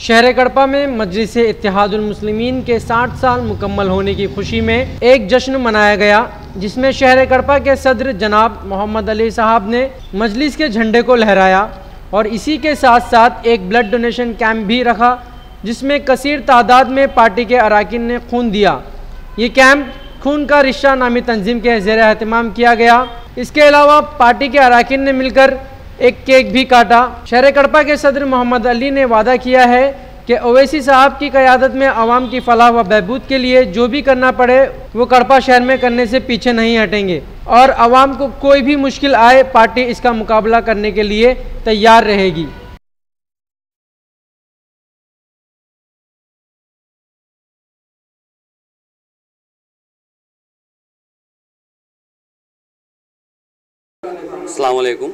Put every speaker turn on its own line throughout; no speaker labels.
शहर कड़पा में मजलिस इत्तेहादुल मुस्लिमीन के 60 साल मुकम्मल होने की खुशी में एक जश्न मनाया गया, जिसमें शहर कड़पा के सदर जनाब मोहम्मद अली साहब ने मजलिस के झंडे को लहराया और इसी के साथ साथ एक ब्लड डोनेशन कैंप भी रखा, जिसमें कसीर तादाद में पार्टी के अराकीन ने खून दिया। ये कैंप खून का रिश्ता नामी तंजीम के ज़ेर एहतमाम किया गया। इसके अलावा पार्टी के अराकीन ने मिलकर एक केक भी काटा। शहर कड़पा के सदर मोहम्मद अली ने वादा किया है कि ओवैसी साहब की क़यादत में आवाम की फलाह व बहबूद के लिए जो भी करना पड़े वो कड़पा शहर में करने से पीछे नहीं हटेंगे और आवाम को कोई भी मुश्किल आए पार्टी इसका मुकाबला करने के लिए तैयार रहेगी।
अस्सलाम वालेकुम।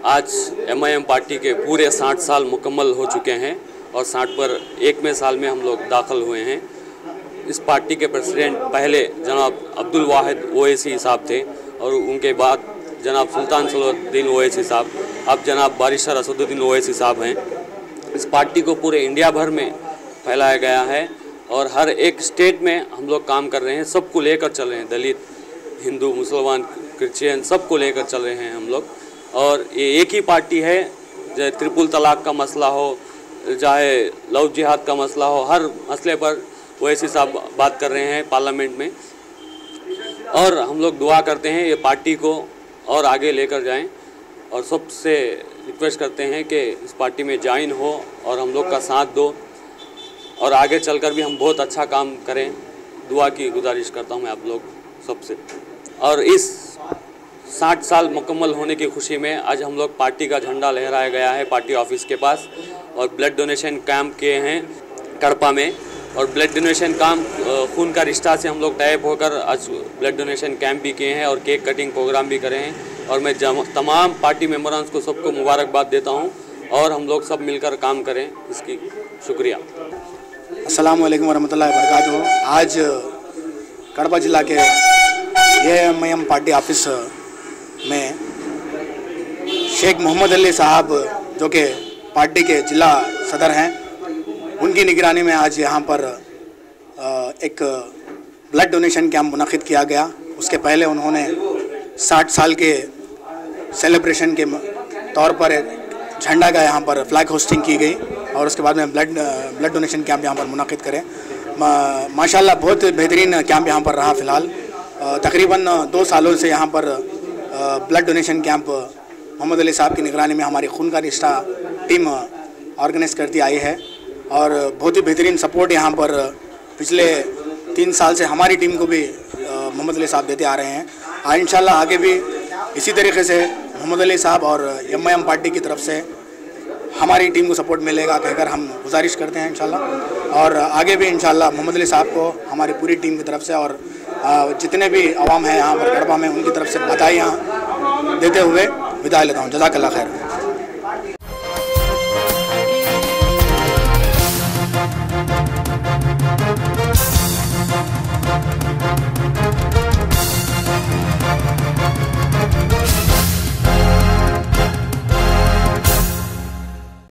आज MIM पार्टी के पूरे 60 साल मुकम्मल हो चुके हैं और 60 पर 1वें साल में हम लोग दाखिल हुए हैं। इस पार्टी के प्रेसिडेंट पहले जनाब अब्दुल वाहिद ओवैसी साहब थे और उनके बाद जनाब सुल्तान सलाहुद्दीन ओवैसी साहब, अब जनाब बारिशर असदुद्दीन ओवैसी साहब हैं। इस पार्टी को पूरे इंडिया भर में फैलाया गया है और हर एक स्टेट में हम लोग काम कर रहे हैं। सबको लेकर चल रहे हैं, दलित, हिंदू, मुसलमान, क्रिश्चियन, सबको लेकर चल रहे हैं हम लोग। और ये एक ही पार्टी है, चाहे ट्रिपल तलाक का मसला हो, चाहे लव जिहाद का मसला हो, हर मसले पर ओवैसी साहब बात कर रहे हैं पार्लियामेंट में। और हम लोग दुआ करते हैं ये पार्टी को और आगे लेकर जाएं और सबसे रिक्वेस्ट करते हैं कि इस पार्टी में ज्वाइन हो और हम लोग का साथ दो और आगे चलकर भी हम बहुत अच्छा काम करें। दुआ की गुजारिश करता हूं मैं आप लोग सबसे। और इस 60 साल मुकम्मल होने की खुशी में आज हम लोग पार्टी का झंडा लहराया गया है पार्टी ऑफिस के पास और ब्लड डोनेशन कैंप किए हैं कड़पा में। और ब्लड डोनेशन कैंप खून का रिश्ता से हम लोग टाइप होकर आज ब्लड डोनेशन कैंप भी किए हैं और केक कटिंग प्रोग्राम भी करे हैं। और मैं तमाम पार्टी मेम्बरान को सबको मुबारकबाद देता हूं और हम लोग सब मिलकर काम करें, इसकी शुक्रिया।
अस्सलाम वालेकुम वरहमतुल्लाहि वबरकातुहू। आज कड़पा जिला के MIM पार्टी ऑफिस में शेख मोहम्मद अली साहब जो कि पार्टी के जिला सदर हैं, उनकी निगरानी में आज यहाँ पर एक ब्लड डोनेशन कैंप मुनक़िद किया गया। उसके पहले उन्होंने 60 साल के सेलिब्रेशन के तौर पर एक झंडा का यहाँ पर फ्लैग होस्टिंग की गई और उसके बाद में ब्लड डोनेशन कैंप यहाँ पर मुनक़िद करें। माशाल्लाह बहुत बेहतरीन कैंप यहाँ पर रहा। फ़िलहाल तकरीबन 2 सालों से यहाँ पर blood donation camp Mohammed Ali साहब की निगरानी में हमारी खून का रिश्ता टीम ऑर्गेनाइज़ करती आई है और बहुत ही बेहतरीन सपोर्ट यहाँ पर पिछले 3 साल से हमारी टीम को भी मोहम्मद अली साहब देते आ रहे हैं। इंशाल्लाह आगे भी इसी तरीके से मोहम्मद अली साहब और MIM पार्टी की तरफ से हमारी टीम को सपोर्ट मिलेगा कहकर हम गुजारिश करते हैं इंशाल्लाह। और आगे भी इंशाल्लाह मोहम्मद अली साहब को हमारी पूरी टीम की तरफ से और जितने भी अवाम हैं यहाँ पर कड़पा में, उनकी तरफ से बधाइयाँ देते हुए विदाई लेता हूँ। जज़ाकल्लाह खैर।